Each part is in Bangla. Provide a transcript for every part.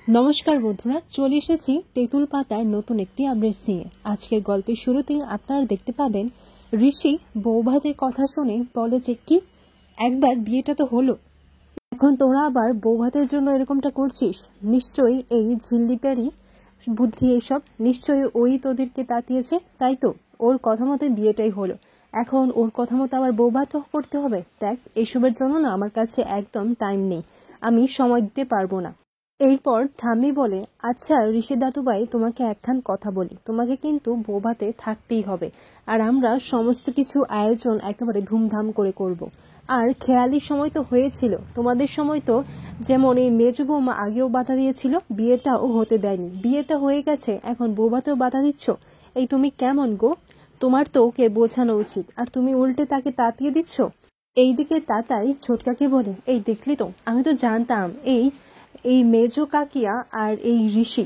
নমস্কার বন্ধুরা, চলে এসেছি তেঁতুল পাতার নতুন একটি আপডেট নিয়ে। আজকের গল্পের শুরুতেই আপনারা দেখতে পাবেন ঋষি বৌভাতের কথা শুনে বলে যে কি একবার বিয়েটা তো হলো, এখন তোরা আবার বৌভাতের জন্য এরকমটা করছিস। নিশ্চয়ই এই ঝিল্লিটারই বুদ্ধি, এসব নিশ্চয়ই ওই তোদেরকে তাতিয়েছে, তাই তো ওর কথা মতো বিয়েটাই হলো। এখন ওর কথা মতো আবার বৌভাত করতে হবে। দেখ, এসবের জন্য না আমার কাছে একদম টাইম নেই, আমি সময় দিতে পারবো না। এরপর ঠাম্মি বলে, আচ্ছা ঋষি দাদুভাই, তোমাকে একখান কথা বলি, তোমাকে কিন্তু বৌভাতে থাকতেই হবে। আর আমরা সমস্ত কিছু আয়োজন একেবারে ধুমধাম করে করব। আর খেয়ালির সময় তো হয়েছিল, তোমাদের সময় তো যেমন এই মেজো বৌমা আগেও বাধা দিয়েছিল, বিয়েটাও হতে দেয়নি, বিয়েটা হয়ে গেছে, এখন বৌভাতেও বাধা দিচ্ছ। এই তুমি কেমন গো? তোমার তো ওকে বোঝানো উচিত, আর তুমি উল্টে তাকে তাতিয়ে দিচ্ছ। এইদিকে তাতাই ছোটকাকে বলে, এই দেখলি তো, আমি তো জানতাম এই এই মেজো কাকিয়া আর এই ঋষি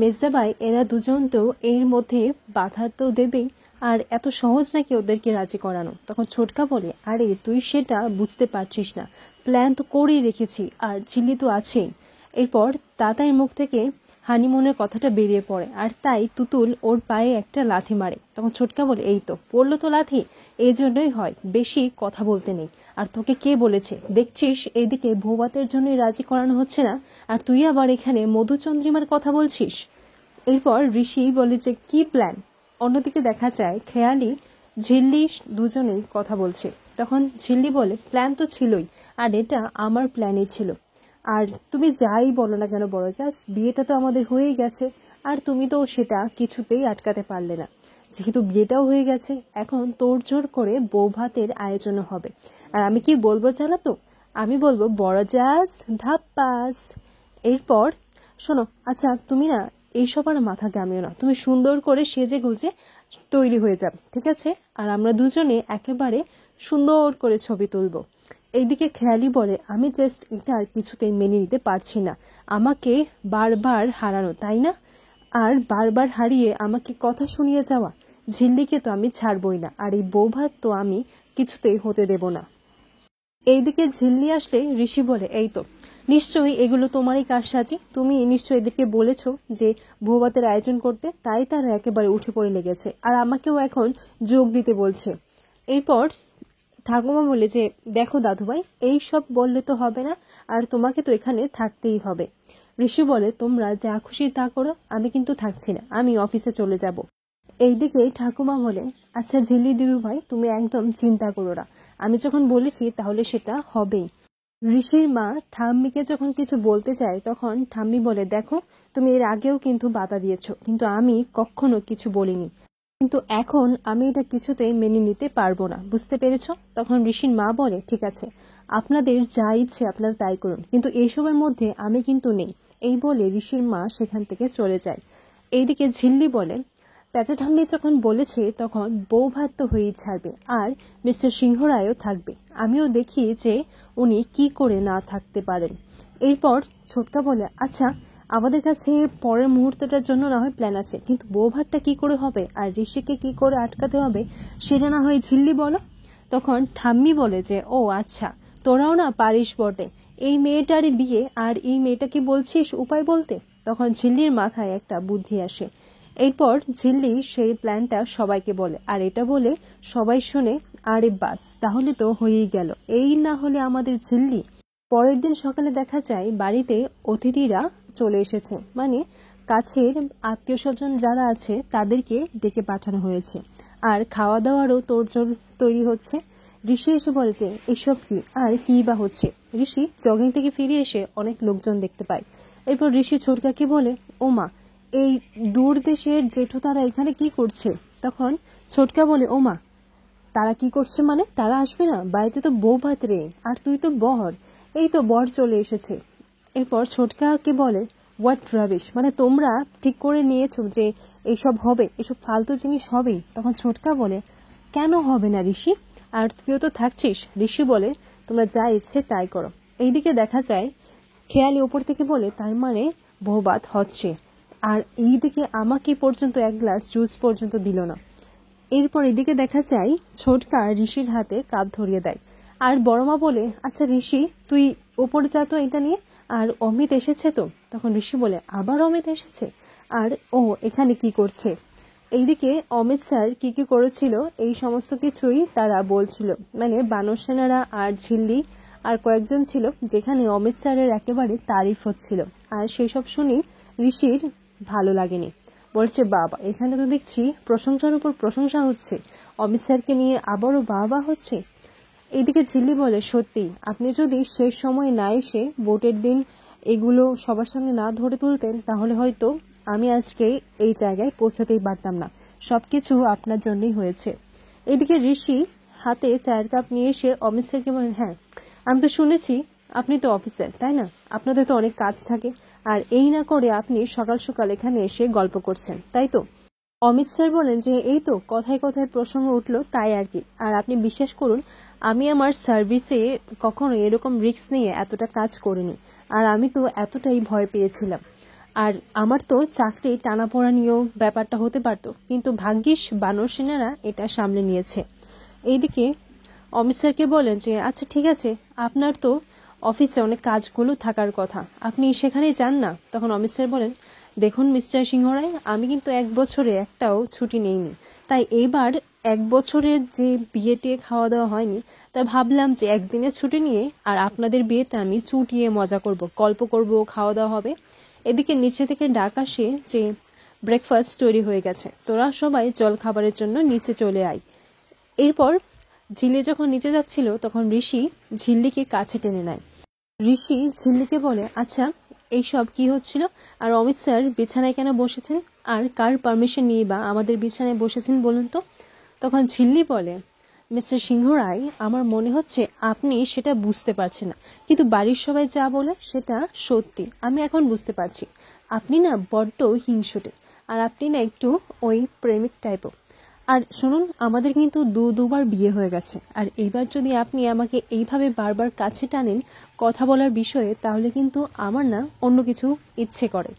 মেজদাবাই এরা দুজন তো এর মধ্যে বাধা তো দেবেই। আর এত সহজ নাকি ওদেরকে রাজি করানো? তখন ছোটকা বলে, আরে তুই সেটা বুঝতে পারছিস না, প্ল্যান তো করেই রেখেছি, আর ঝিল্লি তো আছেই। এরপর তাতাইয়ের মুখ থেকে হানিমুনের কথাটা বেরিয়ে পড়ে, আর তাই তুতুল ওর পায়ে একটা লাথি মারে। তখন ছোটকা বলে, এই তো পড়লো তো লাথি, এই জন্যই হয়, বেশি কথা বলতে নেই। আর তোকে কে বলেছে? দেখছিস এইদিকে ভৌভাতের জন্যই রাজি করানো হচ্ছে না, আর তুই আবার এখানে মধুচন্দ্রিমার কথা বলছিস। এরপর ঋষি বলে যে কি প্ল্যান? অন্যদিকে দেখা যায় খেয়ালি ঝিল্লি দুজনেই কথা বলছে। তখন ঝিল্লি বলে, প্ল্যান তো ছিলই, আর এটা আমার প্ল্যানই ছিল। আর তুমি যাই বলো না কেন বড় জাস, বিয়েটা তো আমাদের হয়েই গেছে, আর তুমি তো সেটা কিছুতেই আটকাতে পারলে না। যেহেতু বিয়েটাও হয়ে গেছে, এখন তোড়জোড় করে বৌভাতের আয়োজন হবে। আর আমি কি বলবো জানো তো? আমি বলবো বড় জাস ধাপ্পাস। এরপর শোনো, আচ্ছা তুমি না এইসব আর মাথা ঘামিও না, তুমি সুন্দর করে সেজে গুজে তৈরি হয়ে যাবে, ঠিক আছে? আর আমরা দুজনে একেবারে সুন্দর করে ছবি তুলবো। এইদিকে খেয়ালি বলে, আমি জাস্ট এটা আর কিছুতেই মেনে নিতে পারছি না, আমাকে বারবার হারানো, তাই না? আর বারবার হারিয়ে আমাকে কথা শুনিয়ে যাওয়া। ঝিল্লিকে তো আমি ছাড়বই না, আর এই বৌভাত তো আমি কিছুতেই হতে দেব না। এইদিকে ঝিল্লি আসলে ঋষি বলে, এই তো নিশ্চয়ই এগুলো তোমারই কারসাজি, তুমি নিশ্চয়ই এদেরকে বলেছ যে বৌভাতের আয়োজন করতে, তাই তারা একেবারে উঠে পড়ে লেগেছে, আর আমাকেও এখন যোগ দিতে বলছে। এরপর ঠাকুমা বলে যে, দেখো দাদুভাই, এই সব বললে তো হবে না, আর তোমাকে তো এখানে থাকতেই হবে। ঋষি বলে, তোমরা যা খুশি তা করো, আমি কিন্তু থাকছি না, আমি অফিসে চলে যাব। এইদিকে ঠাকুমা বলে, আচ্ছা ঝিল্লি দিদুভাই, তুমি একদম চিন্তা করো না, আমি যখন বলেছি তাহলে সেটা হবেই। ঋষির মা ঠাম্মিকে যখন কিছু বলতে চায়, তখন ঠাম্মি বলে, দেখো তুমি এর আগেও কিন্তু বাধা দিয়েছো, কিন্তু আমি কখনো কিছু বলিনি, কিন্তু এখন আমি এটা কিছুতেই মেনে নিতে পারবো না, বুঝতে পেরেছো? তখন ঋষির মা বলে, ঠিক আছে, আপনাদের যা ইচ্ছে আপনারা তাই করুন, কিন্তু এইসবের মধ্যে আমি কিন্তু নেই। এই বলে ঋষির মা সেখান থেকে চলে যায়। এইদিকে ঝিল্লি বলে, প্যাঁচা ঠাম্মি যখন বলেছে তখন বৌভাত তো হয়েই ছাড়বে, আর মিস্টার সিংহরায়ও থাকবে, আমিও দেখি যে উনি কি করে না থাকতে পারেন। এরপর ছোটকা বলে, আচ্ছা আমাদের কাছে পরের মুহূর্তটার জন্য না হয় প্ল্যান আছে, কিন্তু বৌভাতটা কি করে হবে আর ঋষিকে কি করে আটকাতে হবে সেটা না হয় ঝিল্লি বলো। তখন ঠাম্মি বলে যে, ও আচ্ছা, তোরাও না পারিস বটে, এই মেয়েটারই বিয়ে আর এই মেয়েটাকে বলছিস উপায় বলতে। তখন ঝিল্লির মাথায় একটা বুদ্ধি আসে। এরপর ঝিল্লি সেই প্ল্যানটা সবাইকে বলে, আর এটা বলে সবাই শুনে, আরে বাস, তাহলে তো হয়েই গেল, এই না হলে আমাদের ঝিল্লি। পরের দিন সকালে দেখা যায় বাড়িতে অতিথিরা চলে এসেছে, মানে কাছের আত্মীয় স্বজন যারা আছে তাদেরকে ডেকে পাঠানো হয়েছে, আর খাওয়া দাওয়ারও তোড়জোড় তৈরি হচ্ছে। ঋষি এসে বলে যে, এসব কি আর কি বা হচ্ছে? ঋষি জগিং থেকে ফিরে এসে অনেক লোকজন দেখতে পায়। এরপর ঋষি ছোটকাকে বলে, ও মা, এই দূর দেশের জেঠু তারা এখানে কি করছে? তখন ছোটকা বলে, ও মা, তারা কি করছে মানে? তারা আসবে না, বাড়িতে তো বৌভাত রে, আর তুই তো বর, এই তো বর চলে এসেছে। এরপর ছোটকাকে বলে, হোয়াট রাবিশ, মানে তোমরা ঠিক করে নিয়েছো যে এইসব হবে, এসব ফালতু জিনিস হবেই। তখন ছোটকা বলে, কেন হবে না ঋষি, আর তুইও তো থাকছিস। ঋষি বলে, তোমরা যা ইচ্ছে তাই করো। এইদিকে দেখা যায় খেয়ালি ওপর থেকে বলে, তার মানে বৌভাত হচ্ছে, আর এইদিকে আমাকে পর্যন্ত এক গ্লাস জুস পর্যন্ত দিল না। এরপর এদিকে দেখা যায় ছোটকা ঋষির হাতে কাপ ধরিয়ে দেয়, আর বড়মা বলে, আচ্ছা ঋষি, তুই ওপরে যা তো এটা নিয়ে, আর অমিত এসেছে তো? তখন ঋষি বলে, আবার অমিত এসেছে? আর ও এখানে কি করছে? এইদিকে অমিত স্যার কি কি করেছিল এই সমস্ত কিছুই তারা বলছিল, মানে বানর সেনারা আর ঝিল্লি আর কয়েকজন ছিল, যেখানে অমিত স্যারের একেবারে তারিফ হচ্ছিল। আর সেই সব শুনি ঋষির ভালো লাগেনি। বলছে, বাবা এখানে তো দেখছি প্রশংসার উপর প্রশংসা হচ্ছে, অমিত স্যারকে নিয়ে আবারও বাবা হচ্ছে। এইদিকে ঝিল্লি বলে, সত্যি আপনি যদি শেষ সময় না এসে ভোটের দিন এগুলো সবার সামনে না ধরে তুলতেন, তাহলে হয়তো আমি আজকে এই জায়গায় পৌঁছাতেই পারতাম না। সবকিছু আপনার জন্যই হয়েছে। এদিকে ঋষি হাতে চায়ের কাপ নিয়ে এসে অমিত স্যারকে বলেন, হ্যাঁ আমি তো শুনেছি আপনি তো অফিসার, তাই না? আপনাদের তো অনেক কাজ থাকে, আর এই না করে আপনি সকাল সকাল এখানে এসে গল্প করছেন, তাই তো? অমিত স্যার বলেন যে এই তো কথায় কথায় প্রসঙ্গ উঠলো, তাই আর কি। আর আপনি বিশ্বাস করুন, আমি আমার সার্ভিসে কখনো এরকম রিস্ক নিয়ে এতটা কাজ করিনি, আর আমি তো এতটাই ভয় পেয়েছিলাম। আর আমার তো চাকরি টানাপোড়া নিয়েও ব্যাপারটা হতে পারতো, কিন্তু ভাগ্যিস বানর সেনারা এটা সামলে নিয়েছে। এইদিকে অমিত স্যারকে বলেন যে আচ্ছা ঠিক আছে, আপনার তো অফিসে অনেক কাজগুলো থাকার কথা, আপনি সেখানেই যান না। তখন অমিত স্যার বলেন, দেখুন মিস্টার সিংহরায়, আমি কিন্তু 1 বছরে একটাও ছুটি নেইনি, তাই এইবার 1 বছরের যে বিয়ে টিয়ে খাওয়া দাওয়া হয়নি, তাই ভাবলাম যে একদিনের ছুটি নিয়ে আর আপনাদের বিয়েতে আমি চুটিয়ে মজা করব, গল্প করব, খাওয়া দাওয়া হবে। এদিকে নিচে থেকে ডাক আসে যে ব্রেকফাস্ট তৈরি হয়ে গেছে, তোরা সবাই জল খাবারের জন্য নিচে চলে আয়। এরপর ঝিল্লি যখন নিচে যাচ্ছিল, তখন ঋষি ঝিল্লিকে কাছে টেনে নেয়। ঋষি ঝিল্লিকে বলে, আচ্ছা এইসব কি হচ্ছিল, আর অমিত স্যার বিছানায় কেন বসেছেন, আর কার পারমিশন নিয়ে বা আমাদের বিছানায় বসেছেন বলুন তো? তখন ঝিল্লি বলে, মিস্টার সিংহরায়, আমার মনে হচ্ছে আপনি সেটা বুঝতে পারছেন না, কিন্তু বাড়ির সবাই যা বলে সেটা সত্যি। আমি এখন বুঝতে পারছি আপনি না বড্ড হিংসুটে, আর আপনি না একটু ওই প্রেমিক টাইপও। আর শুনুন, আমাদের কিন্তু দুবার বিয়ে হয়ে গেছে, আর এইবার যদি আপনি আমাকে এইভাবে বারবার কাছে টানেন কথা বলার বিষয়ে, তাহলে কিন্তু আমার না অন্য কিছু ইচ্ছে করে।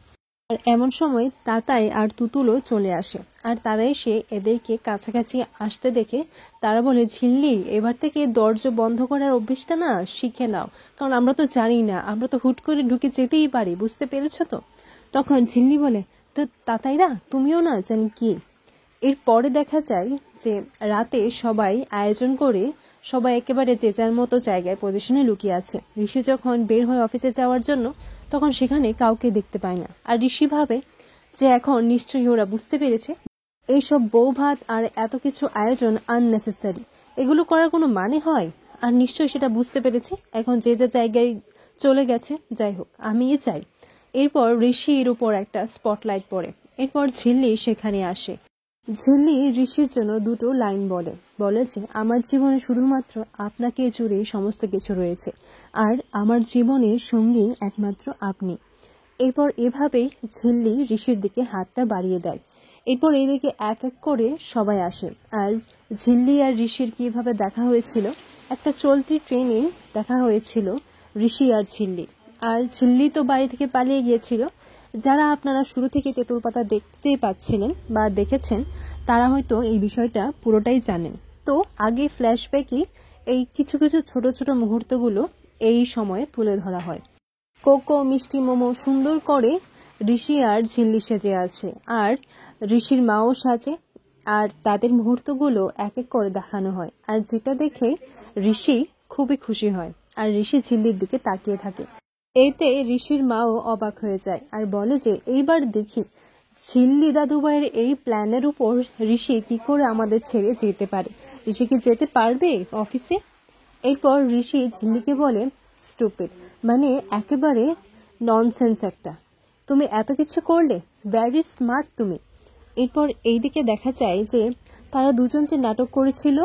আর এমন সময় তাতাই আর তুতুলও চলে আসে, আর তারা এসে এদেরকে কাছাকাছি আসতে দেখে তারা বলে, ঝিল্লি এবার থেকে দরজা বন্ধ করার অভ্যেসটা না শিখে নাও, কারণ আমরা তো জানি না, আমরা তো হুট করে ঢুকে যেতেই পারি, বুঝতে পেরেছো তো? তখন ঝিল্লি বলে, তো তাতাইরা তুমিও না জানি কি। এরপরে দেখা যায় যে রাতে সবাই আয়োজন করে সবাই একেবারে যে যার মতো জায়গায় পজিশনে লুকিয়ে আছে। ঋষি যখন বের হয়ে অফিসে যাওয়ার জন্য, তখন সেখানে কাউকে দেখতে পায় না। আর ঋষি ভাবে যে এখন নিশ্চয়ই ওরা বুঝতে পেরেছে এইসব বউ ভাত আর এত কিছু আয়োজন আননেসেসারি, এগুলো করার কোনো মানে হয়। আর নিশ্চয়ই সেটা বুঝতে পেরেছে, এখন যে যা জায়গায় চলে গেছে। যাই হোক, আমিই চাই। এরপর ঋষির উপর একটা স্পটলাইট পড়ে। এরপর ঝিল্লি সেখানে আসে। ঝিল্লি ঋষির জন্য দুটো লাইন বলে যে আমার জীবনে শুধুমাত্র আপনাকে জুড়ে সমস্ত কিছু রয়েছে, আর আমার জীবনের সঙ্গী একমাত্র আপনি। এরপর এভাবেই ঝিল্লি ঋষির দিকে হাতটা বাড়িয়ে দেয়। এরপর এইদিকে এক এক করে সবাই আসে। আর ঝিল্লি আর ঋষির কিভাবে দেখা হয়েছিল, একটা চলতি ট্রেনে দেখা হয়েছিল ঋষি আর ঝিল্লি। আর ঝিল্লি তো বাড়ি থেকে পালিয়ে গিয়েছিল। যারা আপনারা শুরু থেকে তেঁতুল পাতা দেখতেই পাচ্ছিলেন বা দেখেছেন, তারা হয়তো এই বিষয়টা পুরোটাই জানেন। তো আগে ফ্ল্যাশব্যাকে এই কিছু কিছু ছোট ছোট মুহূর্তগুলো এই সময়ে তুলে ধরা হয়। কোকো মিষ্টি মোমো সুন্দর করে ঋষি আর ঝিল্লি সেজে আছে, আর ঋষির মাও সাজে, আর তাদের মুহূর্তগুলো এক এক করে দেখানো হয়। আর যেটা দেখে ঋষি খুবই খুশি হয়, আর ঋষি ঝিল্লির দিকে তাকিয়ে থাকে। এতে ঋষির মাও অবাক হয়ে যায় আর বলে যে এইবার দেখি ঝিল্লি দাদুভাইয়ের এই প্ল্যানের উপর ঋষি কি করে আমাদের ছেড়ে যেতে পারে। ঋষি কি যেতে পারবে অফিসে? এরপর ঋষি ঝিল্লিকে বলে, স্টুপিড, মানে একেবারে ননসেন্স একটা, তুমি এত কিছু করলে, ভ্যারি স্মার্ট তুমি। এরপর এইদিকে দেখা যায় যে তারা দুজন যে নাটক করেছিল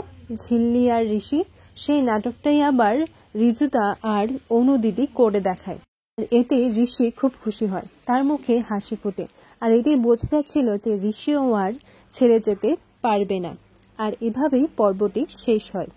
ঝিল্লি আর ঋষি, সেই নাটকটাই আবার রিজুদা আর অনু দিদি করে দেখায়। এতে ঋষি খুব খুশি হয়, তার মুখে হাসি ফোটে। আর এতেই বোঝা যাচ্ছিল যে ঋষিও আর ছেড়ে যেতে পারবে না। আর এভাবেই পর্বটি শেষ হয়।